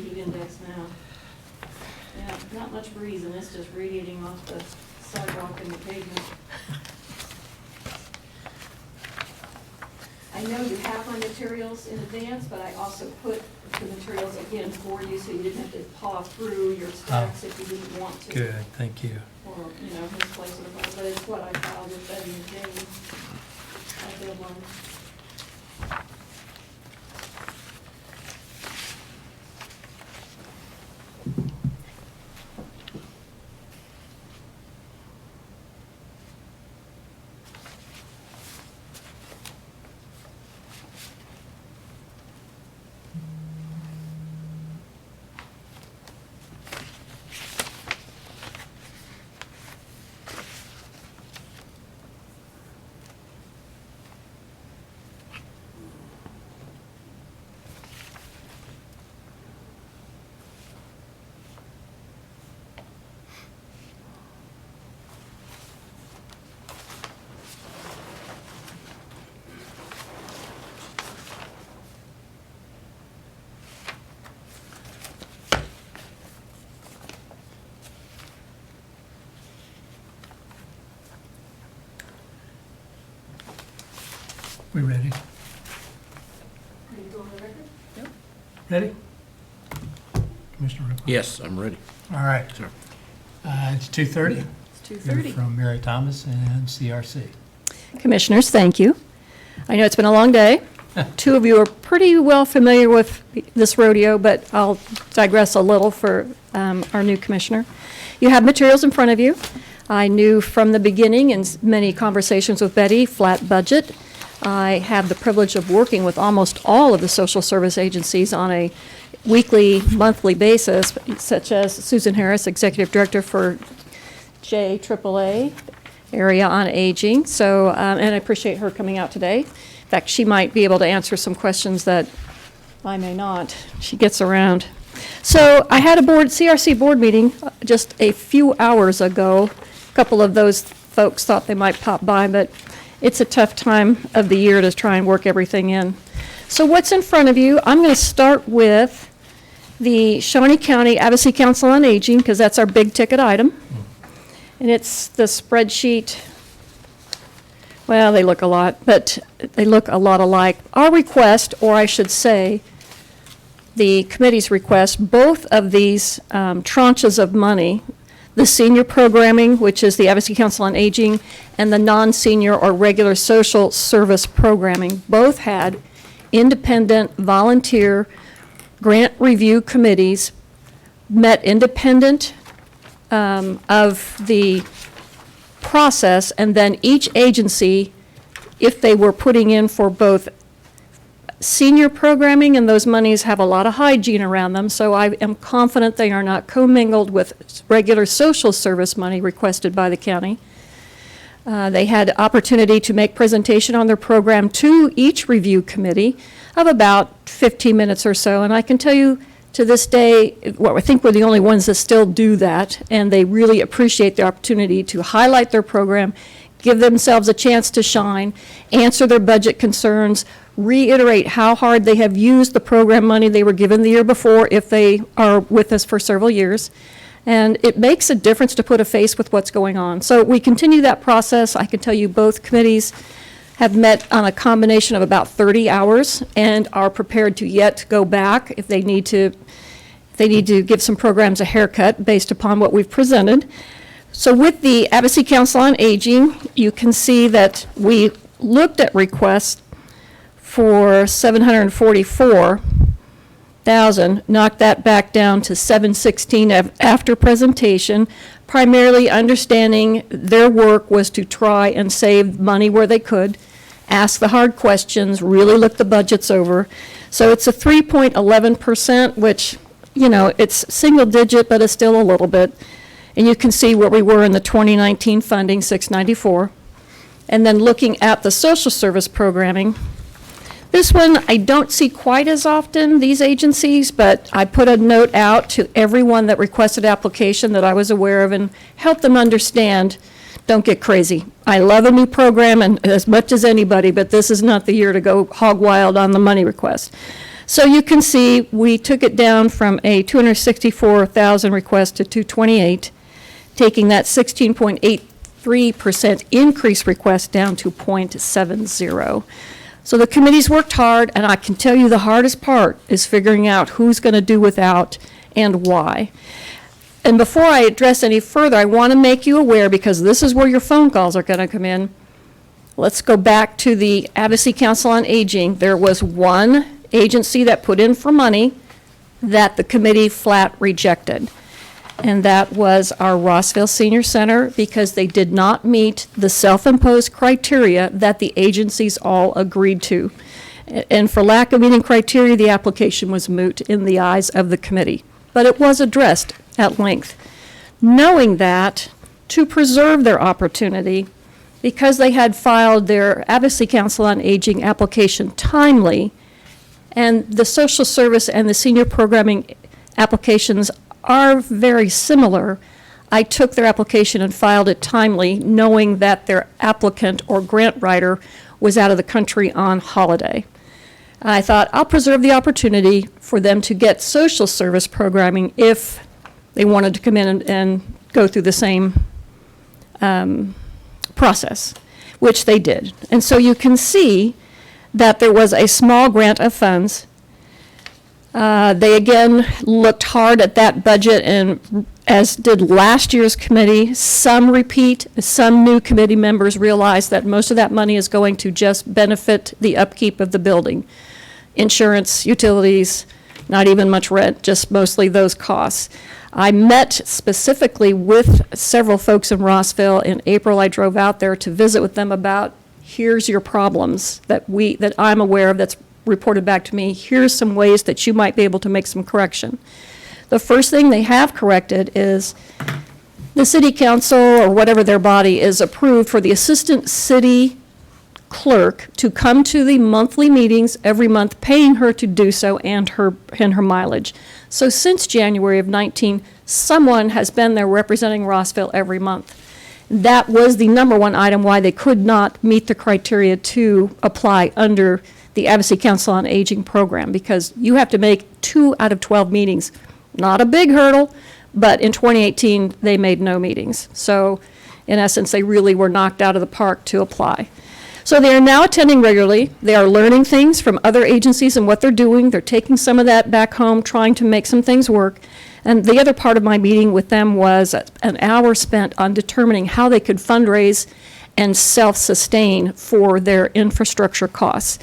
heat index now. Yeah, not much breeze, and it's just radiating off the sidewalk and the pavement. I know you have my materials in advance, but I also put the materials again for you, so you didn't have to paw through your stacks if you didn't want to. Good, thank you. Or, misplace it, but it's what I filed with Betty and Jane. I did one. We ready? Are you going on the record? Yep. Ready? Commissioner Ripley? Yes, I'm ready. All right. Sir. It's 2:30. It's Hear 2:30. from Mary Thomas and CRC. Commissioners, thank you. I know it's been a long day. Two of you are pretty well familiar with this rodeo, but I'll digress a little for our new commissioner. You have materials in front of you. I knew from the beginning in many conversations with Betty, flat budget. I have the privilege of working with almost all of the social service agencies on a weekly, monthly basis, such as Susan Harris, Executive Director for JAAA, Area on Aging. So, and I appreciate her coming out today. In fact, she might be able to answer some questions that I may not. She gets around. So I had a CRC board meeting just a few hours ago. A couple of those folks thought they might pop by, but it's a tough time of the year to try and work everything in. So what's in front of you? I'm going to start with the Shawnee County Advocacy Council on Aging, because that's our big ticket item. And it's the spreadsheet. Well, they look a lot, but they look a lot alike. Our request, or I should say, the committee's request, both of these tranches of money, the senior programming, which is the Advocacy Council on Aging, and the non-senior or regular social service programming, both had independent volunteer grant review committees, met independent of the process, and then each agency, if they were putting in for both senior programming, and those monies have a lot of hygiene around them, so I am confident they are not commingled with regular social service money requested by the county. They had opportunity to make presentation on their program to each review committee of about 15 minutes or so, and I can tell you to this day, well, I think we're the only ones that still do that, and they really appreciate the opportunity to highlight their program, give themselves a chance to shine, answer their budget concerns, reiterate how hard they have used the program money they were given the year before if they are with us for several years. And it makes a difference to put a face with what's going on. So we continue that process. I can tell you both committees have met on a combination of about 30 hours and are prepared to yet go back if they need to give some programs a haircut based upon what we've presented. So with the Advocacy Council on Aging, you can see that we looked at requests for $744,000, knocked that back down to $716 after presentation, primarily understanding their work was to try and save money where they could, ask the hard questions, really look the budgets over. So it's a 3.11%, which, it's single digit, but it's still a little bit. And you can see where we were in the 2019 funding, $694. And then looking at the social service programming, this one I don't see quite as often, these agencies, but I put a note out to everyone that requested application that I was aware of and help them understand, don't get crazy. I love a new program and as much as anybody, but this is not the year to go hog wild on the money request. So you can see, we took it down from a 264,000 request to 228, taking that 16.83% increase request down to 0.70. So the committee's worked hard, and I can tell you the hardest part is figuring out who's going to do without and why. And before I address any further, I want to make you aware, because this is where your phone calls are going to come in. Let's go back to the Advocacy Council on Aging. There was one agency that put in for money that the committee flat rejected, and that was our Rossville Senior Center, because they did not meet the self-imposed criteria that the agencies all agreed to. And for lack of meeting criteria, the application was moot in the eyes of the committee. But it was addressed at length. Knowing that, to preserve their opportunity, because they had filed their Advocacy Council on Aging application timely, and the social service and the senior programming applications are very similar, I took their application and filed it timely, knowing that their applicant or grant writer was out of the country on holiday. I thought, I'll preserve the opportunity for them to get social service programming if they wanted to come in and go through the same process, which they did. And so you can see that there was a small grant of funds. They again looked hard at that budget, and as did last year's committee, some repeat, some new committee members realized that most of that money is going to just benefit the upkeep of the building. Insurance, utilities, not even much rent, just mostly those costs. I met specifically with several folks in Rossville. In April, I drove out there to visit with them about, here's your problems that I'm aware of that's reported back to me. Here's some ways that you might be able to make some correction. The first thing they have corrected is the city council, or whatever their body is, approved for the assistant city clerk to come to the monthly meetings every month, paying her to do so, and her mileage. So since January of 19, someone has been there representing Rossville every month. That was the number one item why they could not meet the criteria to apply under the Advocacy Council on Aging program, because you have to make 2 out of 12 meetings. Not a big hurdle, but in 2018, they made no meetings. So in essence, they really were knocked out of the park to apply. So they are now attending regularly. They are learning things from other agencies and what they're doing. They're taking some of that back home, trying to make some things work. And the other part of my meeting with them was an hour spent on determining how they could fundraise and self-sustain for their infrastructure costs.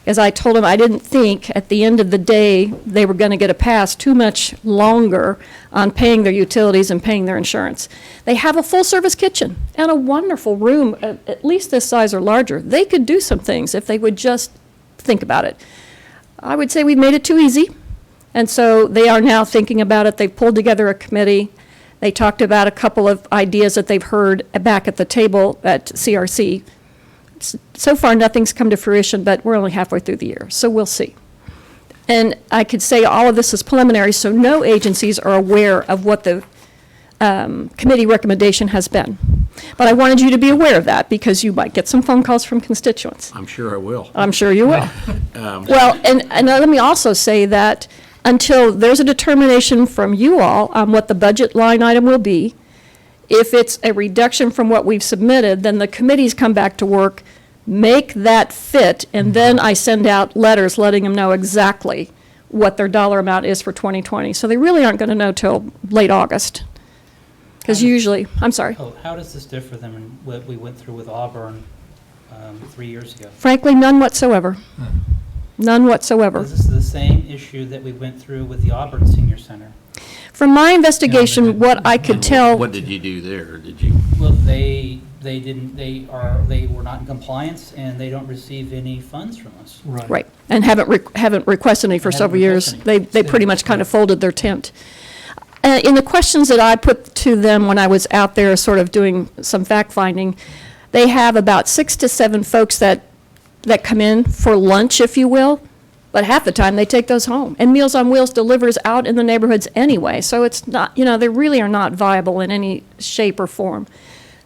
As I told them, I didn't think at the end of the day they were going to get a pass too much longer on paying their utilities and paying their insurance. They have a full-service kitchen and a wonderful room, at least this size or larger. They could do some things if they would just think about it. I would say we've made it too easy, and so they are now thinking about it. They've pulled together a committee. They talked about a couple of ideas that they've heard back at the table at CRC. So far, nothing's come to fruition, but we're only halfway through the year, so we'll see. And I could say all of this is preliminary, so no agencies are aware of what the committee recommendation has been. But I wanted you to be aware of that, because you might get some phone calls from constituents. I'm sure I will. I'm sure you will. Well, and let me also say that until there's a determination from you all on what the budget line item will be, if it's a reduction from what we've submitted, then the committees come back to work, make that fit, and then I send out letters letting them know exactly what their dollar amount is for 2020. So they really aren't going to know till late August. Because usually, I'm sorry. Oh, how does this differ than what we went through with Auburn 3 years ago? Frankly, none whatsoever. None whatsoever. Is this the same issue that we went through with the Auburn Senior Center? From my investigation, what I could tell. What did you do there? Did you? Well, they were not in compliance, and they don't receive any funds from us. Right, and haven't requested any for several years. They pretty much kind of folded their tent. In the questions that I put to them when I was out there sort of doing some fact-finding, they have about 6 to 7 folks that come in for lunch, if you will, but half the time they take those home. And Meals on Wheels delivers out in the neighborhoods anyway, so it's not, they really are not viable in any shape or form.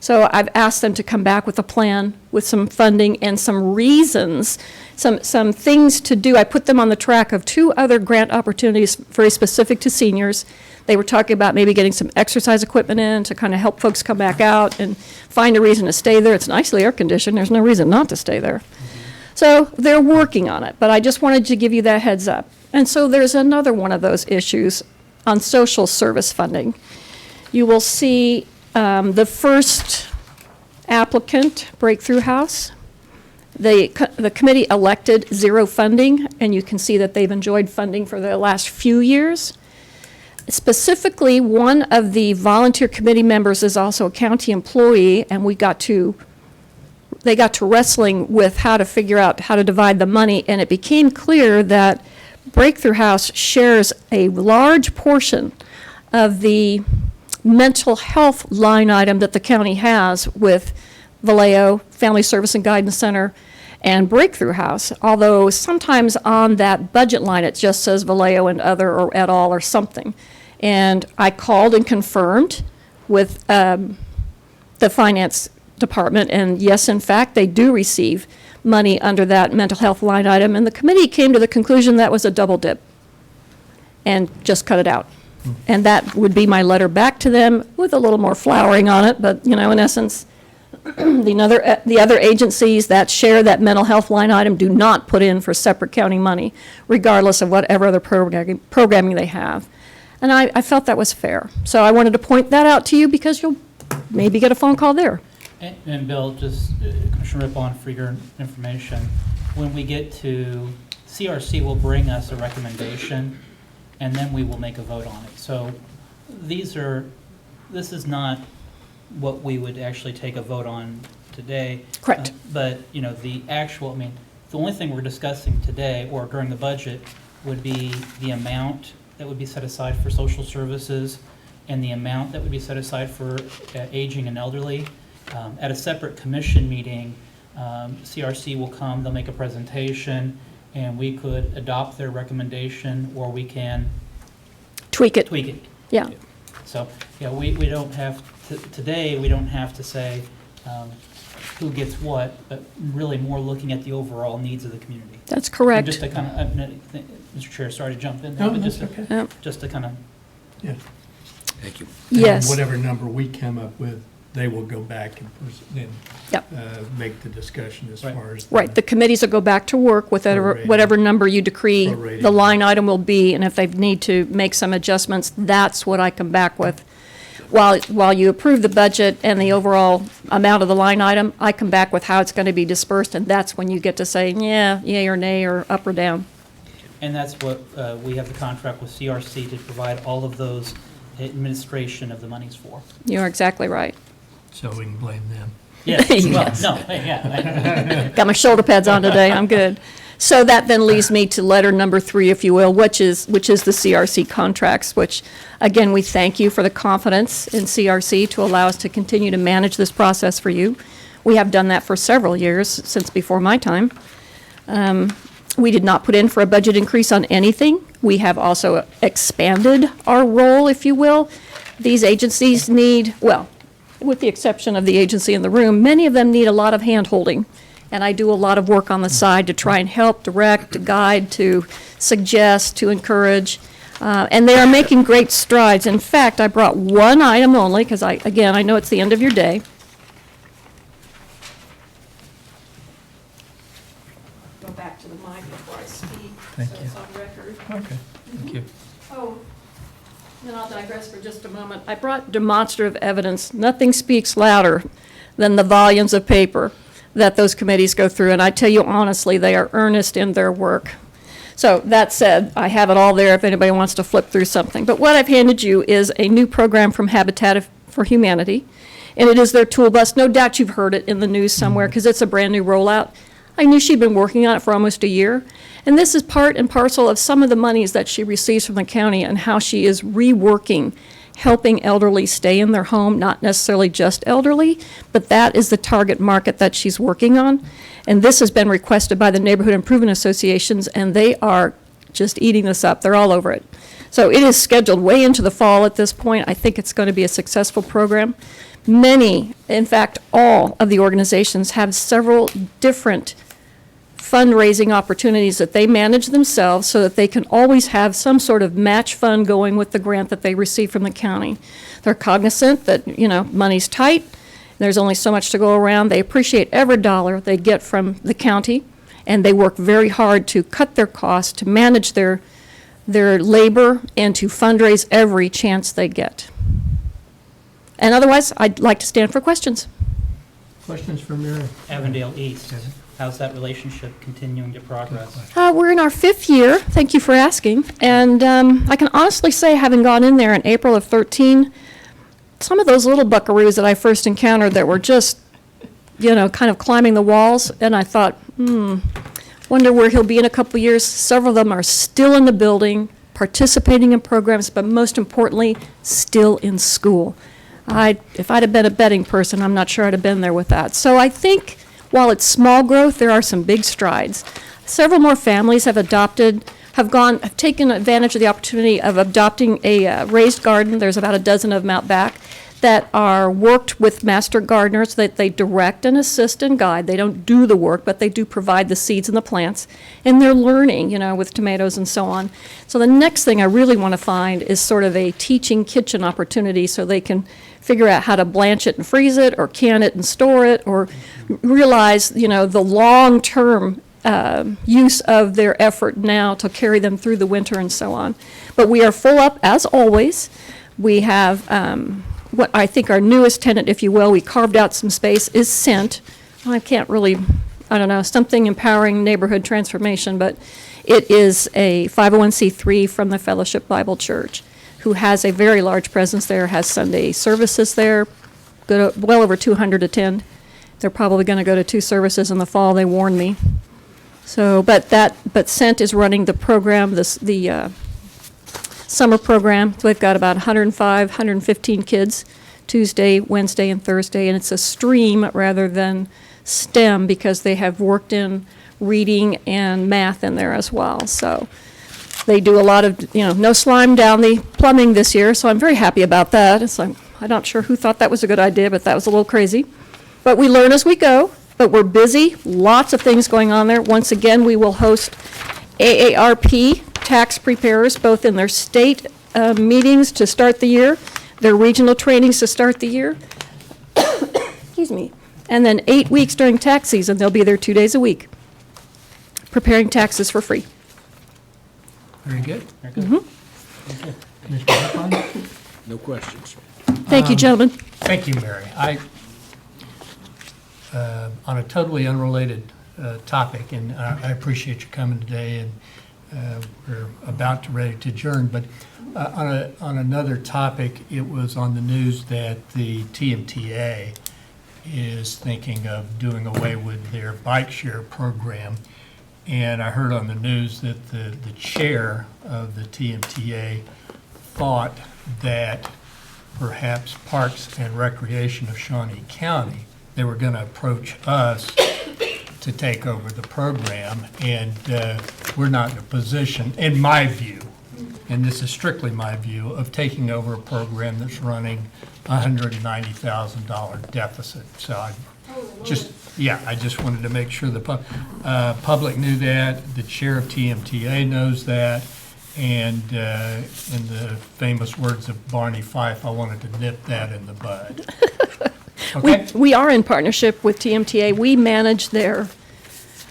So I've asked them to come back with a plan, with some funding and some reasons, some things to do. I put them on the track of 2 other grant opportunities very specific to seniors. They were talking about maybe getting some exercise equipment in to kind of help folks come back out and find a reason to stay there. It's nicely air conditioned. There's no reason not to stay there. So they're working on it, but I just wanted to give you that heads up. And so there's another one of those issues on social service funding. You will see the first applicant, Breakthrough House. The committee elected 0 funding, and you can see that they've enjoyed funding for the last few years. Specifically, one of the volunteer committee members is also a county employee, and they got to wrestling with how to figure out how to divide the money, and it became clear that Breakthrough House shares a large portion of the mental health line item that the county has with Vallejo, Family Service and Guidance Center, and Breakthrough House, although sometimes on that budget line it just says Vallejo and other or et al. Or something. And I called and confirmed with the finance department, and yes, in fact, they do receive money under that mental health line item, and the committee came to the conclusion that was a double dip and just cut it out. And that would be my letter back to them with a little more flowering on it, but, in essence, the other agencies that share that mental health line item do not put in for separate county money, regardless of whatever other programming they have. And I felt that was fair. So I wanted to point that out to you because you'll maybe get a phone call there. And Bill, just Commissioner Rippon, for your information, when we get to, CRC will bring us a recommendation, and then we will make a vote on it. So this is not what we would actually take a vote on today. Correct. But, the actual, the only thing we're discussing today or during the budget would be the amount that would be set aside for social services and the amount that would be set aside for aging and elderly. At a separate commission meeting, CRC will come, they'll make a presentation, and we could adopt their recommendation, or we can Tweak it. tweak it. Yeah. So, we don't have, today, we don't have to say who gets what, but really more looking at the overall needs of the community. That's And correct. just to kind of, Mr. Chair, sorry to jump in there, No, but that's just to, okay. Yep. just to kind of, Yeah. Thank you. And Yes. whatever number we come up with, they will go back and Yep. make the discussion as Right. far as. Right, the committees will go back to work with Prorating. whatever number you decree Prorating. the line item will be, and if they need to make some adjustments, that's what I come back with. While you approve the budget and the overall amount of the line item, I come back with how it's going to be dispersed, and that's when you get to say, yeah, yay or nay, or up or down. and that's what, we have the contract with CRC to provide all of those administration of the monies for. You're exactly right. So we can blame them. Yes, Yes. well, no, yeah. Got my shoulder pads on today, I'm good. So that then leads me to letter number 3, if you will, which is the CRC contracts, which, again, we thank you for the confidence in CRC to allow us to continue to manage this process for you. We have done that for several years, since before my time. We did not put in for a budget increase on anything. We have also expanded our role, if you will. These agencies need, well, with the exception of the agency in the room, many of them need a lot of hand-holding. And I do a lot of work on the side to try and help, direct, to guide, to suggest, to encourage. And they are making great strides. In fact, I brought one item only, because I know it's the end of your day. Go back to the mic before I speak, Thank so you. it's on record. Okay, thank you. Oh, then I'll digress for just a moment. I brought demonstrative evidence. Nothing speaks louder than the volumes of paper that those committees go through, and I tell you honestly, they are earnest in their work. So that said, I have it all there if anybody wants to flip through something. But what I've handed you is a new program from Habitat for Humanity, and it is their tool bus. No doubt you've heard it in the news somewhere because it's a brand-new rollout. I knew she'd been working on it for almost a year. And this is part and parcel of some of the monies that she receives from the county and how she is reworking, helping elderly stay in their home, not necessarily just elderly, but that is the target market that she's working on. And this has been requested by the neighborhood improvement associations, and they are just eating this up. They're all over it. So it is scheduled way into the fall at this point. I think it's going to be a successful program. Many, in fact, all of the organizations have several different fundraising opportunities that they manage themselves so that they can always have some sort of match fund going with the grant that they receive from the county. They're cognizant that, money's tight, there's only so much to go around. They appreciate every dollar they get from the county, and they work very hard to cut their costs, to manage their labor, and to fundraise every chance they get. And otherwise, I'd like to stand for questions. Questions for Mary? Avondale East, how's that relationship continuing to progress? We're in our 5th year, thank you for asking, and I can honestly say, having gone in there in April of 13, some of those little buckaroos that I first encountered that were just, kind of climbing the walls, and I thought, wonder where he'll be in a couple of years. Several of them are still in the building, participating in programs, but most importantly, still in school. If I'd have been a betting person, I'm not sure I'd have been there with that. So I think while it's small growth, there are some big strides. Several more families have taken advantage of the opportunity of adopting a raised garden. There's about a dozen of them out back that are worked with master gardeners that they direct and assist and guide. They don't do the work, but they do provide the seeds and the plants. And they're learning, with tomatoes and so on. So the next thing I really want to find is sort of a teaching kitchen opportunity so they can figure out how to blanch it and freeze it, or can it and store it, or realize, the long-term use of their effort now to carry them through the winter and so on. But we are full up, as always. We have what I think our newest tenant, if you will, we carved out some space, is Scent. I can't really, something empowering neighborhood transformation, but it is a 501c3 from the Fellowship Bible Church, who has a very large presence there, has Sunday services there, well over 200 attend. They're probably going to go to 2 services in the fall, they warned me. So, but Scent is running the program, the summer program. They've got about 105, 115 kids, Tuesday, Wednesday, and Thursday, and it's a stream rather than STEM because they have worked in reading and math in there as well. So they do a lot of, no slime down the plumbing this year, so I'm very happy about that. I'm not sure who thought that was a good idea, but that was a little crazy. But we learn as we go, but we're busy, lots of things going on there. Once again, we will host AARP tax preparers, both in their state meetings to start the year, their regional trainings to start the year, excuse me, and then 8 weeks during tax season, they'll be there 2 days a week, preparing taxes for free. Very good. Very good. Mm-hmm. Commissioner Hupon? No questions. Thank you, gentlemen. Thank you, Mary. On a totally unrelated topic, and I appreciate you coming today, and we're about ready to adjourn, but on another topic, it was on the news that the TMTA is thinking of doing away with their bike share program. And I heard on the news that the chair of the TMTA thought that perhaps Parks and Recreation of Shawnee County, they were going to approach us to take over the program, and we're not in a position, in my view, and this is strictly my view, of taking over a program that's running $190,000 deficit. So I just wanted to make sure the public knew that, the chair of TMTA knows that, and in the famous words of Barney Fife, I wanted to nip that in the bud. Okay. We are in partnership with TMTA. We manage their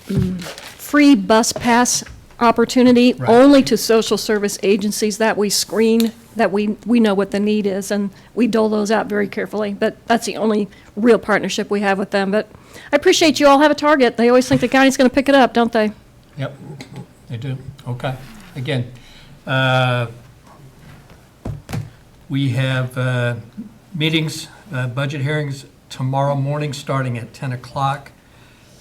free bus pass opportunity Right. only to social service agencies that we screen, that we know what the need is, and we dole those out very carefully. But that's the only real partnership we have with them. But I appreciate you all have a target. They always think the county's going to pick it up, don't they? Yep, they do. Okay. Again, we have meetings, budget hearings tomorrow morning starting at 10 o'clock,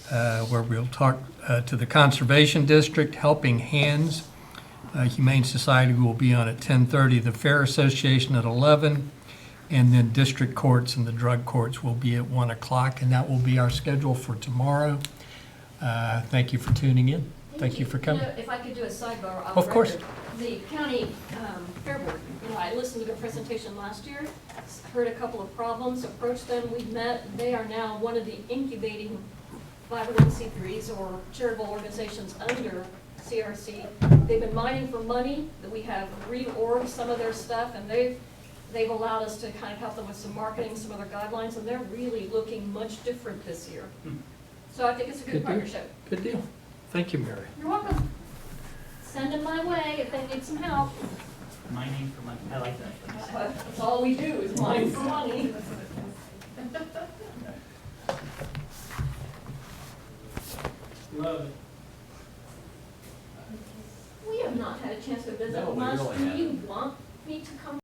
where we'll talk to the Conservation District, Helping Hands, Humane Society will be on at 10:30, the Fair Association at 11, and then district courts and the drug courts will be at 1 o'clock, and that will be our schedule for tomorrow. Thank you for tuning in. Thank you for coming. If I could do a sidebar off Of course. record. the county fair board, I listened to their presentation last year, heard a couple of problems, approached them, we met. They are now one of the incubating 501c3s or charitable organizations under CRC. They've been mining for money, that we have reorged some of their stuff, and they've allowed us to kind of help them with some marketing, some other guidelines, and they're really looking much different this year. So I think it's a good Good deal. partnership. Good deal. Thank you, Mary. You're welcome. Send them my way if they need some help. Mining for money, I like that. That's all we do is mine for money. Love it. We have not had a chance to visit No, we much. really Do you haven't. want me to come